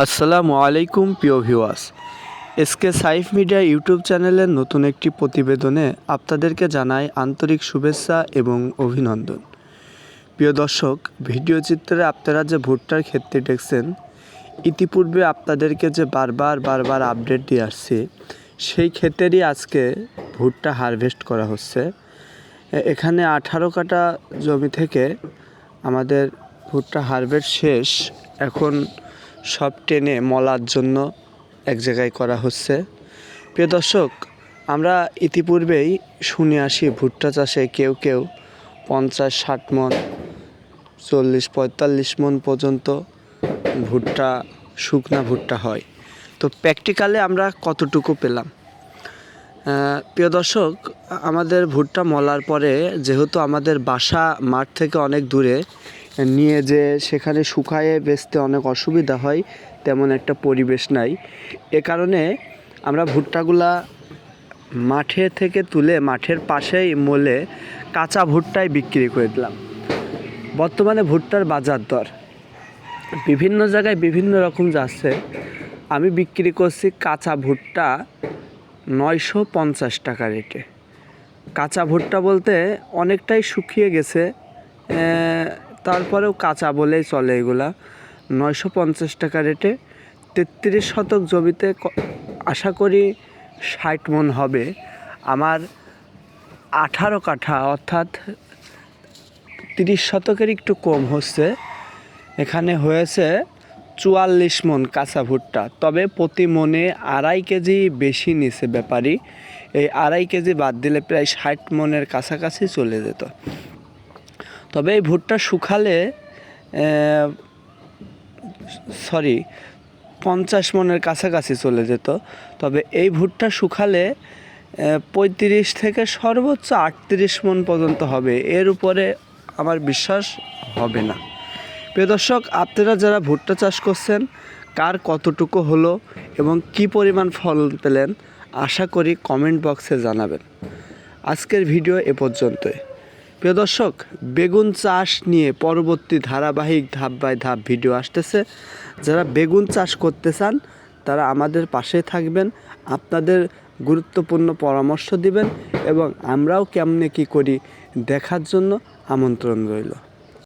আসসালামু আলাইকুম প্রিয় viewers, SK Saif media YouTube চ্যানেলের নতুন একটি প্রতিবেদনে আপনাদেরকে জানাই আন্তরিক শুভেচ্ছা এবং অভিনন্দন। প্রিয় দর্শক, ভিডিও চিত্রে আপনারা যে ভুট্টার ক্ষেতটি দেখছেন, ইতিপূর্বে আপনাদেরকে যে বারবার আপডেট দিয়ে আসছি, সেই ক্ষেতেরই আজকে ভুট্টা হারভেস্ট করা হচ্ছে। এখানে 18 কাঠা জমি থেকে আমাদের ভুট্টা হারভেস্ট শেষ। এখন সব টেনে মলার জন্য এক জায়গায় করা হচ্ছে। প্রিয় দর্শক, আমরা ইতিপূর্বেই শুনে আসি ভুট্টা চাষে কেউ 50-60 মণ, 40-45 মণ পর্যন্ত ভুট্টা, শুকনা ভুট্টা হয়। তো প্র্যাকটিক্যালে আমরা কতটুকু পেলাম? প্রিয় দর্শক, আমাদের ভুট্টা মলার পরে যেহেতু আমাদের বাসা মাঠ থেকে অনেক দূরে, নিয়ে যে সেখানে শুকায়ে বেচতে অনেক অসুবিধা হয়, তেমন একটা পরিবেশ নাই। এ কারণে আমরা ভুট্টাগুলা মাঠে থেকে তুলে মাঠের পাশেই মলে কাঁচা ভুট্টাই বিক্রি করে দিলাম। বর্তমানে ভুট্টার বাজার দর বিভিন্ন জায়গায় বিভিন্ন রকম যাচ্ছে। আমি বিক্রি করছি কাঁচা ভুট্টা 950 টাকা রেটে। কাঁচা ভুট্টা বলতে অনেকটাই শুকিয়ে গেছে, তারপরেও কাঁচা বলেই চলে। এগুলা 950 টাকা রেটে। 33 শতক জমিতে আশা করি 60 মণ হবে। আমার 18 কাঠা অর্থাৎ 30 শতকের একটু কম হচ্ছে, এখানে হয়েছে 44 মণ কাঁচা ভুট্টা। তবে প্রতি মণে 2.5 কেজি বেশি নিছে ব্যাপারী। এই 2.5 কেজি বাদ দিলে প্রায় 60 মণের কাছাকাছি চলে যেত। তবে এই ভুট্টা শুকালে 50 মণের কাছাকাছি চলে যেত। তবে এই ভুট্টা শুকালে 35 থেকে সর্বোচ্চ 38 মণ পর্যন্ত হবে। এর উপরে আমার বিশ্বাস হবে না। প্রিয় দর্শক, আপনারা যারা ভুট্টা চাষ করছেন, কার কতটুকু হলো এবং কি পরিমাণ ফলন পেলেন, আশা করি কমেন্ট বক্সে জানাবেন। আজকের ভিডিও এ পর্যন্তই। প্রিয় দর্শক, বেগুন চাষ নিয়ে পরবর্তী ধারাবাহিক ধাপ বাই ধাপ ভিডিও আসতেছে। যারা বেগুন চাষ করতে চান তারা আমাদের পাশে থাকবেন, আপনাদের গুরুত্বপূর্ণ পরামর্শ দিবেন এবং আমরাও কেমনে কী করি দেখার জন্য আমন্ত্রণ রইল।